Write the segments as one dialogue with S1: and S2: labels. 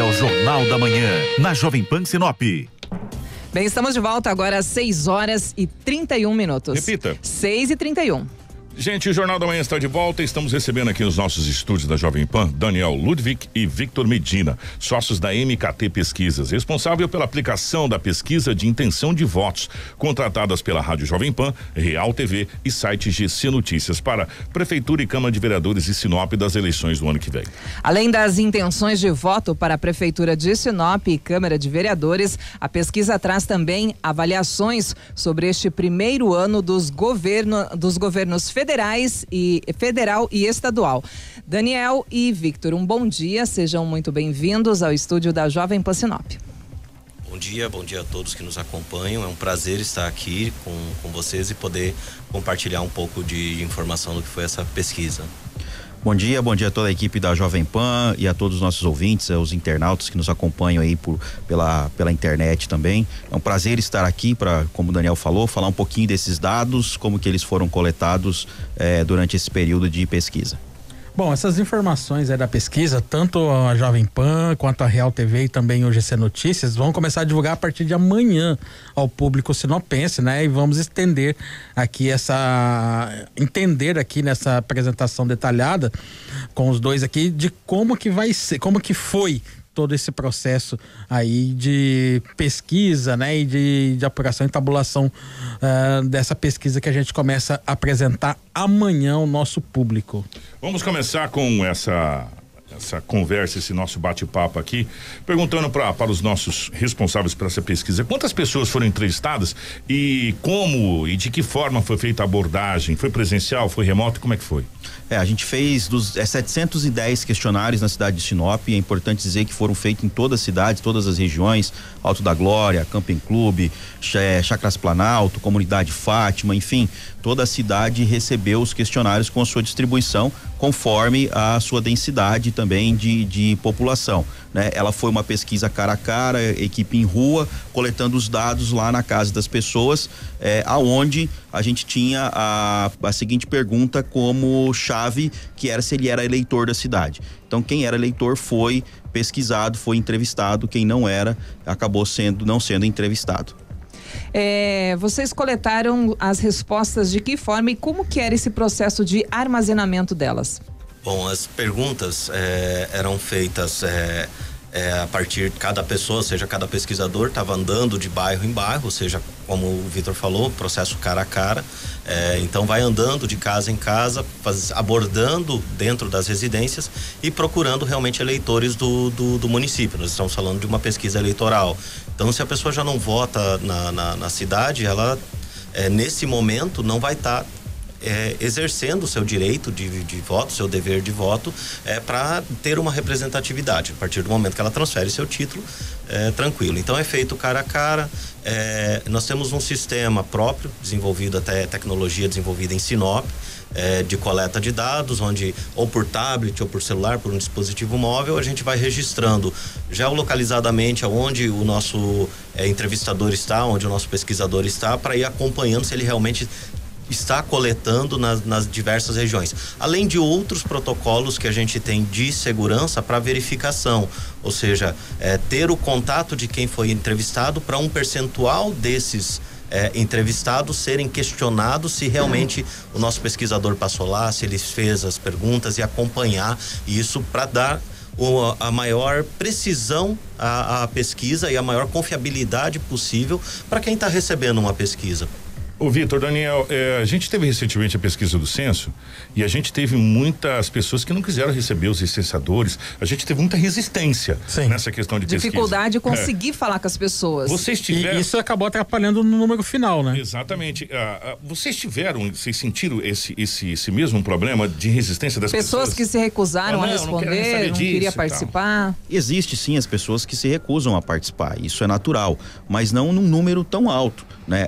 S1: é o Jornal da Manhã, na Jovem Pan Sinop.
S2: Bem, estamos de volta agora às 6h31.
S1: Repita.
S2: 6h31.
S1: Gente, o Jornal da Manhã está de volta. Estamos recebendo aqui nos nossos estúdios da Jovem Pan Daniel Ludwig e Victor Medina, sócios da MKT Pesquisas, responsável pela aplicação da pesquisa de intenção de votos, contratadas pela Rádio Jovem Pan, Real TV e site GC Notícias para Prefeitura e Câmara de Vereadores de Sinop das eleições do ano que vem.
S2: Além das intenções de voto para a Prefeitura de Sinop e Câmara de Vereadores, a pesquisa traz também avaliações sobre este primeiro ano dos governos federal e estadual. Daniel e Victor, um bom dia, sejam muito bem-vindos ao estúdio da Jovem Pan Sinop.
S3: Bom dia a todos que nos acompanham, é um prazer estar aqui com vocês e poder compartilhar um pouco de informação do que foi essa pesquisa.
S4: Bom dia a toda a equipe da Jovem Pan e a todos os nossos ouvintes, os internautas que nos acompanham aí pela internet também. É um prazer estar aqui para, como o Daniel falou, falar um pouquinho desses dados, como que eles foram coletados durante esse período de pesquisa.
S5: Bom, essas informações da pesquisa, tanto a Jovem Pan quanto a Real TV e também o GC Notícias, vão começar a divulgar a partir de amanhã ao público sinopense, né? E vamos entender aqui nessa apresentação detalhada com os dois aqui de como que vai ser, como que foi todo esse processo aí de pesquisa, né, e de apuração e tabulação dessa pesquisa que a gente começa a apresentar amanhã ao nosso público.
S1: Vamos começar com essa conversa, esse nosso bate-papo aqui, perguntando para os nossos responsáveis por essa pesquisa, quantas pessoas foram entrevistadas e como e de que forma foi feita a abordagem? Foi presencial, foi remoto, como é que foi?
S4: A gente fez 710 questionários na cidade de Sinop. É importante dizer que foram feitos em todas as cidades, todas as regiões, Alto da Glória, Camping Clube, Chacras Planalto, Comunidade Fátima, enfim, toda a cidade recebeu os questionários com a sua distribuição conforme a sua densidade também de população, né? Ela foi uma pesquisa cara a cara, equipe em rua, coletando os dados lá na casa das pessoas, aonde a gente tinha a seguinte pergunta como chave, que era se ele era eleitor da cidade. Então, quem era eleitor foi pesquisado, foi entrevistado, quem não era, acabou não sendo entrevistado.
S2: Vocês coletaram as respostas de que forma e como que era esse processo de armazenamento delas?
S3: Bom, as perguntas eram feitas a partir de cada pessoa, ou seja, cada pesquisador estava andando de bairro em bairro, ou seja, como o Vitor falou, processo cara a cara, então vai andando de casa em casa, abordando dentro das residências e procurando realmente eleitores do município. Nós estamos falando de uma pesquisa eleitoral, então se a pessoa já não vota na cidade, ela nesse momento não vai estar exercendo o seu direito de voto, seu dever de voto, para ter uma representatividade. A partir do momento que ela transfere seu título, tranquilo. Então é feito cara a cara. Nós temos um sistema próprio, desenvolvido, até tecnologia desenvolvida em Sinop, de coleta de dados, onde ou por tablet ou por celular, por um dispositivo móvel, a gente vai registrando geolocalizadamente aonde o nosso entrevistador está, onde o nosso pesquisador está, para ir acompanhando se ele realmente está coletando nas diversas regiões, além de outros protocolos que a gente tem de segurança para verificação, ou seja, ter o contato de quem foi entrevistado para um percentual desses entrevistados serem questionados se realmente o nosso pesquisador passou lá, se ele fez as perguntas, e acompanhar isso para dar a maior precisão à pesquisa e a maior confiabilidade possível para quem está recebendo uma pesquisa.
S1: Ô Vitor, Daniel, a gente teve recentemente a pesquisa do censo e a gente teve muitas pessoas que não quiseram receber os licenciadores, a gente teve muita resistência nessa questão de pesquisa.
S2: Dificuldade de conseguir falar com as pessoas.
S1: Vocês tiveram...
S5: E isso acabou atrapalhando no número final, né?
S1: Exatamente. Vocês sentiram esse mesmo problema de resistência das pessoas?
S2: Pessoas que se recusaram a responder, não queria participar?
S4: Existe sim as pessoas que se recusam a participar, isso é natural, mas não num número tão alto, né?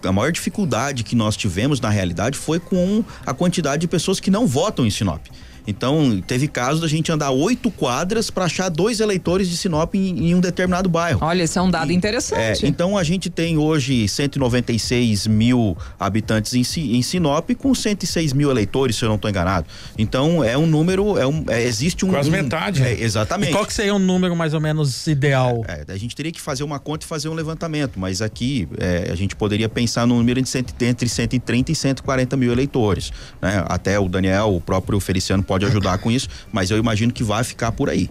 S4: A maior dificuldade que nós tivemos na realidade foi com a quantidade de pessoas que não votam em Sinop. Então, teve casos da gente andar 8 quadras para achar 2 eleitores de Sinop em um determinado bairro.
S2: Olha, esse é um dado interessante.
S4: Então, a gente tem hoje 196 mil habitantes em Sinop com 106 mil eleitores, se eu não estou enganado. Então, é um número, existe um...
S1: Quase metade.
S4: Exatamente.
S5: E qual que seria um número mais ou menos ideal?
S4: A gente teria que fazer uma conta e fazer um levantamento, mas aqui a gente poderia pensar no número entre 130 e 140 mil eleitores, né? Até o Daniel, o próprio Feliciano pode ajudar com isso, mas eu imagino que vai ficar por aí.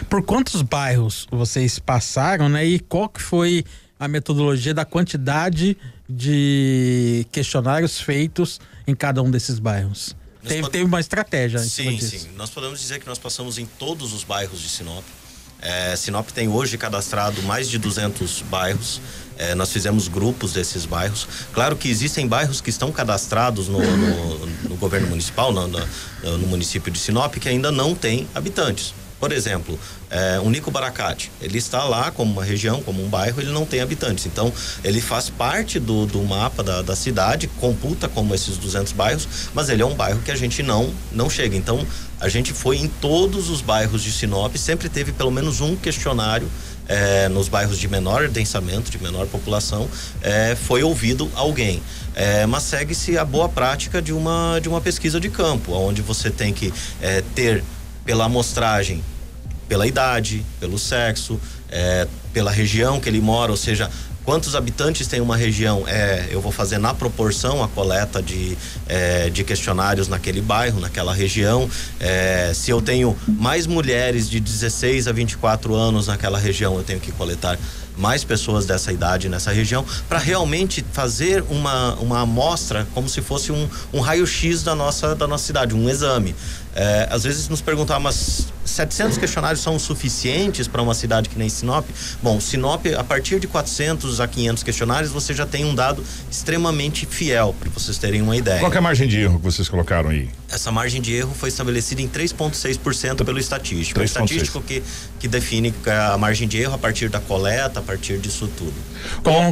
S5: Por quantos bairros vocês passaram, né? E qual que foi a metodologia da quantidade de questionários feitos em cada um desses bairros? Teve uma estratégia em cima disso.
S3: Sim. Nós podemos dizer que nós passamos em todos os bairros de Sinop. Sinop tem hoje cadastrado mais de 200 bairros. Nós fizemos grupos desses bairros. Claro que existem bairros que estão cadastrados no governo municipal, no município de Sinop, que ainda não tem habitantes. Por exemplo, o Nico Baracate, ele está lá como uma região, como um bairro, ele não tem habitantes. Então, ele faz parte do mapa da cidade, computa como esses 200 bairros, mas ele é um bairro que a gente não chega. Então, a gente foi em todos os bairros de Sinop, sempre teve pelo menos um questionário nos bairros de menor densamento, de menor população, foi ouvido alguém. Mas segue-se a boa prática de uma pesquisa de campo, onde você tem que ter pela amostragem, pela idade, pelo sexo, pela região que ele mora, ou seja, quantos habitantes tem uma região, eu vou fazer na proporção a coleta de questionários naquele bairro, naquela região. Se eu tenho mais mulheres de 16 a 24 anos naquela região, eu tenho que coletar mais pessoas dessa idade nessa região, para realmente fazer uma amostra como se fosse um raio-x da nossa cidade, um exame. Às vezes nos perguntam, mas 700 questionários são suficientes para uma cidade que nem Sinop? Bom, Sinop, a partir de 400 a 500 questionários, você já tem um dado extremamente fiel, para vocês terem uma ideia.
S1: Qual que é a margem de erro que vocês colocaram aí?
S3: Essa margem de erro foi estabelecida em 3,6% pelo estatístico. 3,6%. O estatístico que define a margem de erro a partir da coleta, a partir disso tudo.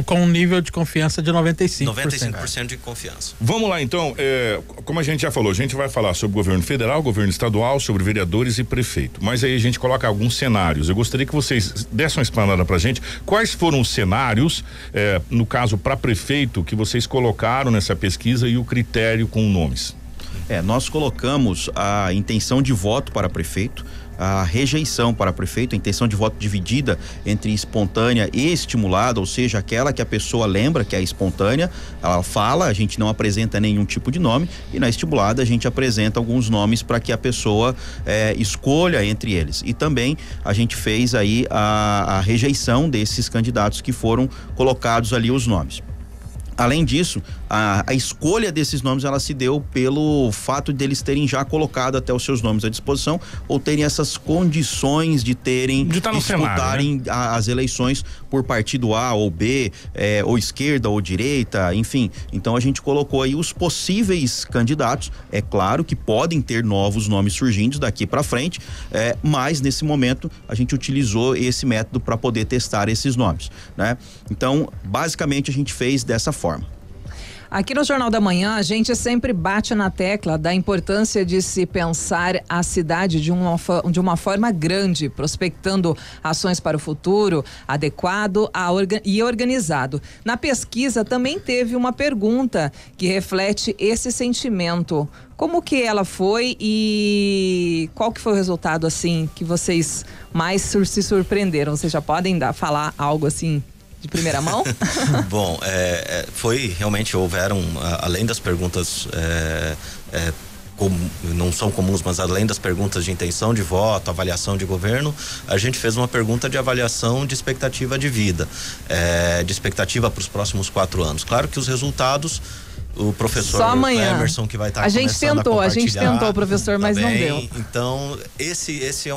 S5: Com um nível de confiança de 95%.
S3: 95% de confiança.
S1: Vamos lá, então, como a gente já falou, a gente vai falar sobre o governo federal, governo estadual, sobre vereadores e prefeito. Mas aí a gente coloca alguns cenários. Eu gostaria que vocês dessem uma explanada pra gente. Quais foram os cenários, no caso para prefeito, que vocês colocaram nessa pesquisa e o critério com nomes?
S4: Nós colocamos a intenção de voto para prefeito, a rejeição para prefeito, a intenção de voto dividida entre espontânea e estimulada, ou seja, aquela que a pessoa lembra que é espontânea, ela fala, a gente não apresenta nenhum tipo de nome, e na estimulada a gente apresenta alguns nomes para que a pessoa escolha entre eles. E também a gente fez aí a rejeição desses candidatos que foram colocados ali os nomes. Além disso, a escolha desses nomes, ela se deu pelo fato de eles terem já colocado até os seus nomes à disposição, ou terem essas condições de
S1: disputarem
S4: cenário, né? As eleições por partido A ou B, ou esquerda ou direita, enfim. Então a gente colocou aí os possíveis candidatos. É claro que podem ter novos nomes surgindo daqui para frente, mas nesse momento a gente utilizou esse método para poder testar esses nomes, né? Então, basicamente a gente fez dessa forma.
S2: Aqui no Jornal da Manhã, a gente sempre bate na tecla da importância de se pensar a cidade de uma forma grande, prospectando ações para o futuro, adequado e organizado. Na pesquisa também teve uma pergunta que reflete esse sentimento. Como que ela foi e qual que foi o resultado, assim, que vocês mais se surpreenderam? Vocês já podem falar algo assim de primeira mão?
S3: Bom, realmente houveram, além das perguntas não são comuns, mas além das perguntas de intenção de voto, avaliação de governo, a gente fez uma pergunta de avaliação de expectativa de vida, de expectativa para os próximos 4 anos. Claro que os resultados, o professor Emerson, que vai estar
S2: a gente tentou, professor, mas não deu.
S3: Então, esse é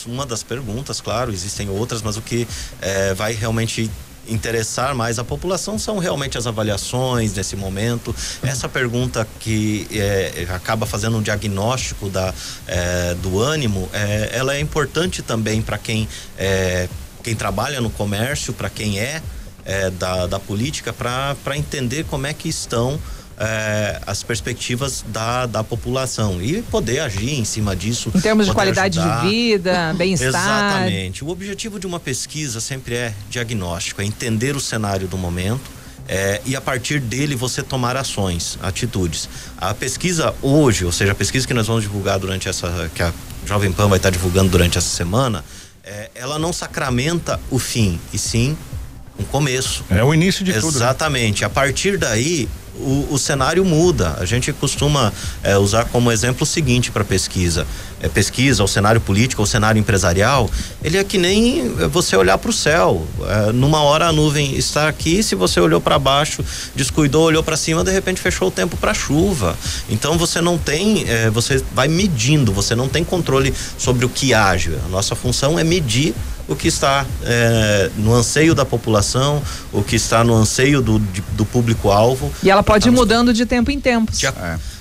S3: uma das perguntas, claro, existem outras, mas o que vai realmente interessar mais a população são realmente as avaliações nesse momento. Essa pergunta que acaba fazendo um diagnóstico do ânimo, ela é importante também para quem trabalha no comércio, para quem da política, para entender como é que estão as perspectivas da população e poder agir em cima disso.
S2: Em termos de qualidade de vida, bem-estar.
S3: Exatamente. O objetivo de uma pesquisa sempre é diagnóstico, é entender o cenário do momento. E a partir dele você tomar ações, atitudes. A pesquisa hoje, ou seja, a pesquisa que nós vamos divulgar que a Jovem Pan vai estar divulgando durante essa semana, ela não sacramenta o fim, e sim um começo.
S1: É o início de tudo.
S3: Exatamente. A partir daí, o cenário muda. A gente costuma usar como exemplo o seguinte para pesquisa. Pesquisa, o cenário político, o cenário empresarial, ele é que nem você olhar para o céu. Numa hora a nuvem está aqui, se você olhou para baixo, descuidou, olhou para cima, de repente fechou o tempo para chuva. Então você não tem, você vai medindo, você não tem controle sobre o que age. A nossa função é medir o que está no anseio da população, o que está no anseio do público-alvo.
S2: E ela pode ir mudando de tempo em tempo.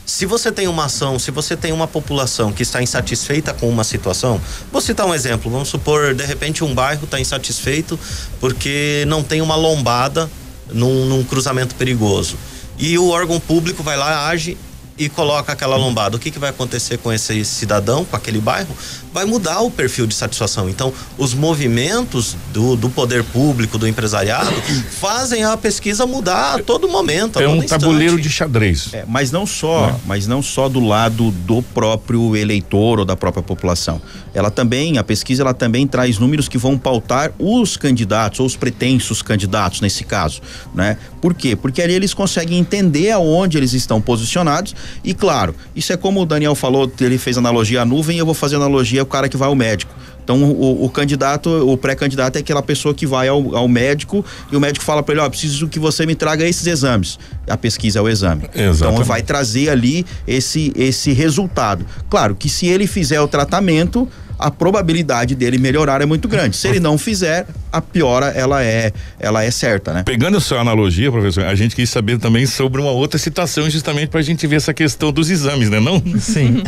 S3: Se você tem uma ação, se você tem uma população que está insatisfeita com uma situação, vou citar um exemplo, vamos supor, de repente um bairro está insatisfeito porque não tem uma lombada num cruzamento perigoso. E o órgão público vai lá, age e coloca aquela lombada. O que vai acontecer com esse cidadão, com aquele bairro? Vai mudar o perfil de satisfação. Então, os movimentos do poder público, do empresariado, fazem a pesquisa mudar a todo momento.
S1: É um tabuleiro de xadrez.
S4: Mas não só do lado do próprio eleitor ou da própria população. A pesquisa ela também traz números que vão pautar os candidatos ou os pretensos candidatos nesse caso, né? Por quê? Porque ali eles conseguem entender aonde eles estão posicionados. E claro, isso é como o Daniel falou, ele fez analogia à nuvem, eu vou fazer analogia ao cara que vai ao médico. Então o candidato, o pré-candidato é aquela pessoa que vai ao médico e o médico fala para ele, preciso que você me traga esses exames. A pesquisa é o exame.
S1: Exatamente.
S4: Então vai trazer ali esse resultado. Claro que se ele fizer o tratamento, a probabilidade dele melhorar é muito grande. Se ele não fizer, a piora ela é certa, né?
S1: Pegando a sua analogia, professor, a gente quis saber também sobre uma outra situação, justamente pra gente ver essa questão dos exames, né? Não?
S5: Sim,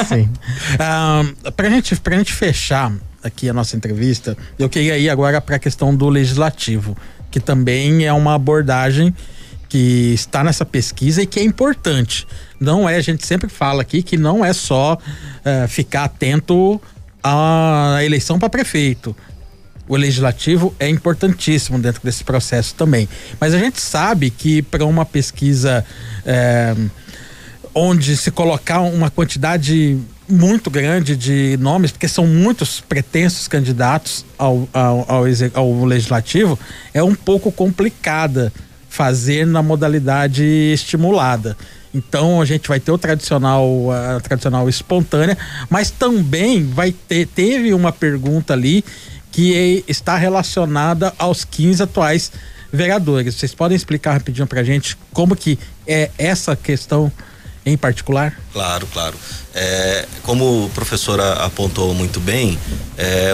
S5: sim. Pra gente fechar aqui a nossa entrevista, eu queria ir agora para a questão do legislativo, que também é uma abordagem que está nessa pesquisa e que é importante. Não é, a gente sempre fala aqui que não é só ficar atento à eleição para prefeito. O legislativo é importantíssimo dentro desse processo também. Mas a gente sabe que para uma pesquisa onde se colocar uma quantidade muito grande de nomes, porque são muitos pretensos candidatos ao legislativo, é um pouco complicada fazer na modalidade estimulada. Então a gente vai ter a tradicional espontânea, mas também teve uma pergunta ali que está relacionada aos 15 atuais vereadores. Vocês podem explicar rapidinho pra gente como que é essa questão em particular?
S3: Claro. Como o professor apontou muito bem,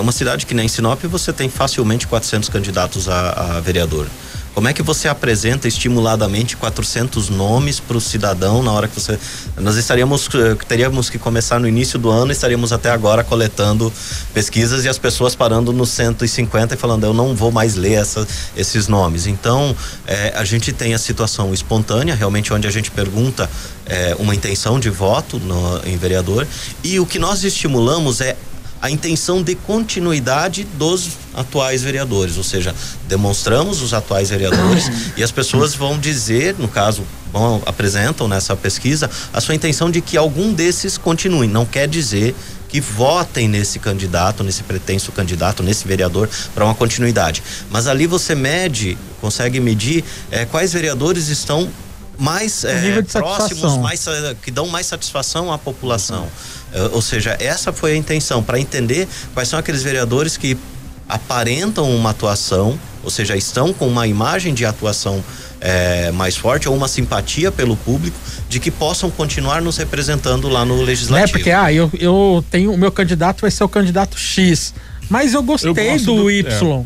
S3: uma cidade que nem Sinop, você tem facilmente 400 candidatos a vereador. Como é que você apresenta estimuladamente 400 nomes para o cidadão na hora que nós teríamos que começar no início do ano, estaríamos até agora coletando pesquisas e as pessoas parando nos 150 e falando, eu não vou mais ler esses nomes. Então, a gente tem a situação espontânea, realmente onde a gente pergunta uma intenção de voto em vereador, e o que nós estimulamos é a intenção de continuidade dos atuais vereadores, ou seja, demonstramos os atuais vereadores e as pessoas vão dizer, no caso, apresentam nessa pesquisa a sua intenção de que algum desses continue. Não quer dizer que votem nesse candidato, nesse pretenso candidato, nesse vereador para uma continuidade. Mas ali você consegue medir quais vereadores estão mais próximos, que dão mais satisfação à população. Ou seja, essa foi a intenção, para entender quais são aqueles vereadores que aparentam uma atuação, ou seja, estão com uma imagem de atuação mais forte ou uma simpatia pelo público, de que possam continuar nos representando lá no legislativo.
S5: Porque eu tenho, o meu candidato vai ser o candidato X, mas eu gostei do Y.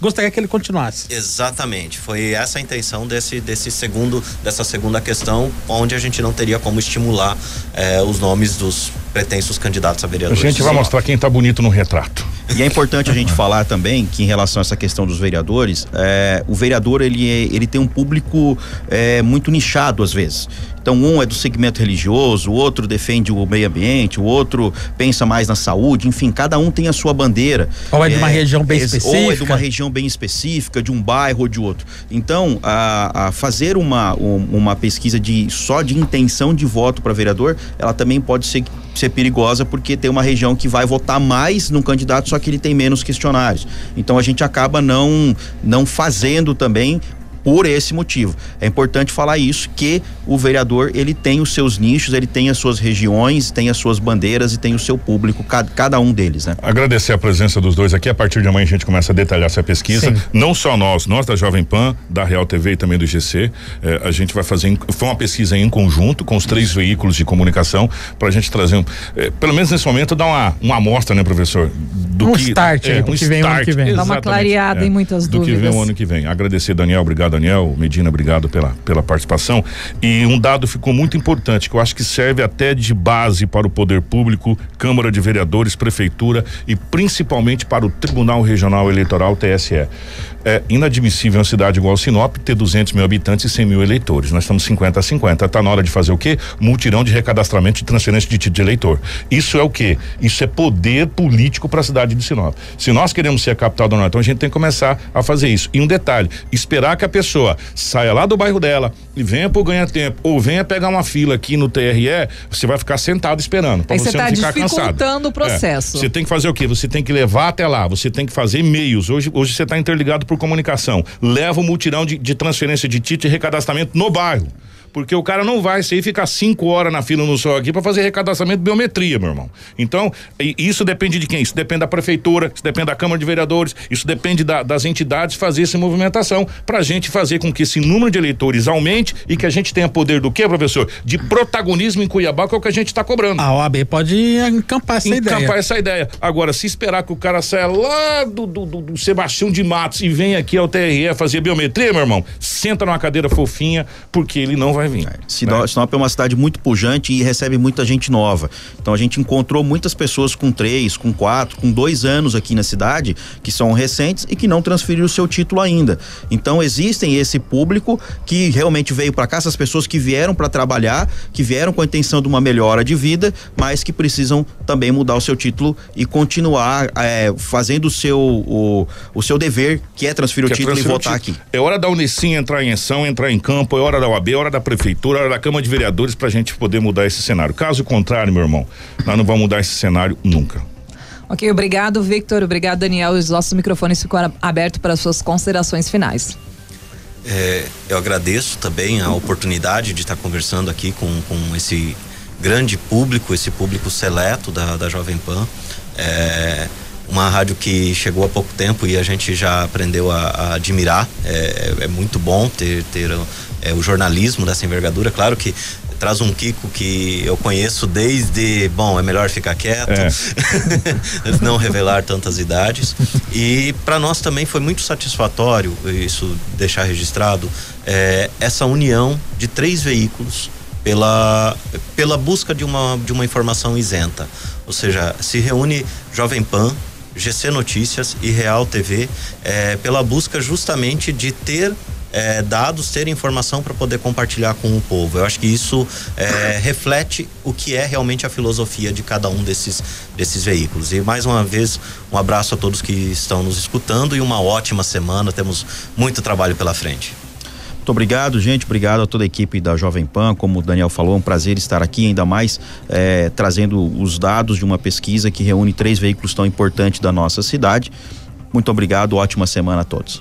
S5: Gostaria que ele continuasse.
S3: Exatamente. Foi essa a intenção dessa segunda questão, onde a gente não teria como estimular os nomes dos pretensos candidatos a
S1: A
S3: vereadores.
S1: gente vai mostrar quem tá bonito no retrato.
S4: E é importante a gente falar também que em relação a essa questão dos vereadores, o vereador ele tem um público muito nichado às vezes. Então um é do segmento religioso, o outro defende o meio ambiente, o outro pensa mais na saúde, enfim, cada um tem a sua bandeira.
S5: Ou é de uma região bem específica.
S4: Ou é de uma região bem específica, de um bairro ou de outro. Então, a fazer uma pesquisa só de intenção de voto para vereador, ela também pode ser perigosa, porque tem uma região que vai votar mais num candidato, só que ele tem menos questionários. Então a gente acaba não fazendo também por esse motivo. É importante falar isso, que o vereador, ele tem os seus nichos, ele tem as suas regiões, tem as suas bandeiras e tem o seu público, cada um deles, né?
S1: Agradecer a presença dos dois aqui. A partir de amanhã a gente começa a detalhar essa pesquisa.
S5: Sim.
S1: Não só nós da Jovem Pan, da Real TV e também do GC. A gente vai fazer, foi uma pesquisa em conjunto com os 3 veículos de comunicação, pra gente trazer, pelo menos nesse momento, dar uma amostra, né, professor?
S5: Start, do que vem o ano que vem.
S2: Dá uma clareada em muitas dúvidas.
S1: Do que vem o ano que vem. Agradecer, Daniel, obrigado, Daniel. Medina, obrigado pela participação. E um dado ficou muito importante, que eu acho que serve até de base para o poder público, Câmara de Vereadores, Prefeitura e principalmente para o Tribunal Regional Eleitoral, TSE. É inadmissível uma cidade igual Sinop ter 200 mil habitantes e 100 mil eleitores. Nós estamos 50-50. Tá na hora de fazer o quê? Multirão de recadastramento e transferência de título de eleitor. Isso é o quê? Isso é poder político para a cidade de Sinop. Se nós queremos ser a capital do Norte, então a gente tem que começar a fazer isso. E um detalhe, esperar que a pessoa saia lá do bairro dela e venha pro ganha-tempo ou venha pegar uma fila aqui no TRE, você vai ficar sentado esperando para você não ficar cansado.
S2: Dificultando o processo.
S1: Você tem que fazer o quê? Você tem que levar até lá, você tem que fazer e-mails. Hoje você está interligado por comunicação. Leva o multirão de transferência de título e recadastramento no bairro. Porque o cara não vai sair e ficar 5 horas na fila no sol aqui para fazer recadastramento de biometria, meu irmão. Então, isso depende de quem? Isso depende da prefeitura, isso depende da Câmara de Vereadores, isso depende das entidades fazer essa movimentação pra gente fazer com que esse número de eleitores aumente e que a gente tenha poder do quê, professor? De protagonismo em Cuiabá, que é o que a gente tá cobrando.
S5: A OAB pode encampar essa ideia.
S1: Agora, se esperar que o cara saia lá do Sebastião de Matos e venha aqui ao TRE fazer biometria, meu irmão, senta numa cadeira fofinha, porque ele não vai vir.
S4: Sinop é uma cidade muito pujante e recebe muita gente nova. Então a gente encontrou muitas pessoas com 3, com 4, com 2 anos aqui na cidade, que são recentes e que não transferiram o seu título ainda. Então existem esse público que realmente veio para cá, essas pessoas que vieram para trabalhar, que vieram com a intenção de uma melhora de vida, mas que precisam também mudar o seu título e continuar fazendo o seu dever, que é transferir o título e votar aqui.
S1: É hora da Unicim entrar em ação, entrar em campo, é hora da OAB, é hora da Prefeitura, é hora da Câmara de Vereadores pra gente poder mudar esse cenário. Caso contrário, meu irmão, nós não vamos mudar esse cenário nunca.
S2: Ok, obrigado, Victor, obrigado, Daniel. Os nossos microfones ficam abertos para as suas considerações finais.
S3: Eu agradeço também a oportunidade de estar conversando aqui com esse grande público, esse público seleto da Jovem Pan. Uma rádio que chegou há pouco tempo e a gente já aprendeu a admirar. É muito bom ter o jornalismo dessa envergadura. Claro que traz um Kiko que eu conheço desde, é melhor ficar quieto, não revelar tantas idades. E para nós também foi muito satisfatório isso, deixar registrado, essa união de 3 veículos pela busca de uma informação isenta. Ou seja, se reúne Jovem Pan, GC Notícias e Real TV pela busca justamente de ter dados, ter informação para poder compartilhar com o povo. Eu acho que isso reflete o que é realmente a filosofia de cada um desses veículos. E mais uma vez, um abraço a todos que estão nos escutando e uma ótima semana. Temos muito trabalho pela frente.
S4: Muito obrigado, gente. Obrigado a toda a equipe da Jovem Pan. Como o Daniel falou, é um prazer estar aqui, ainda mais trazendo os dados de uma pesquisa que reúne 3 veículos tão importantes da nossa cidade. Muito obrigado, ótima semana a todos.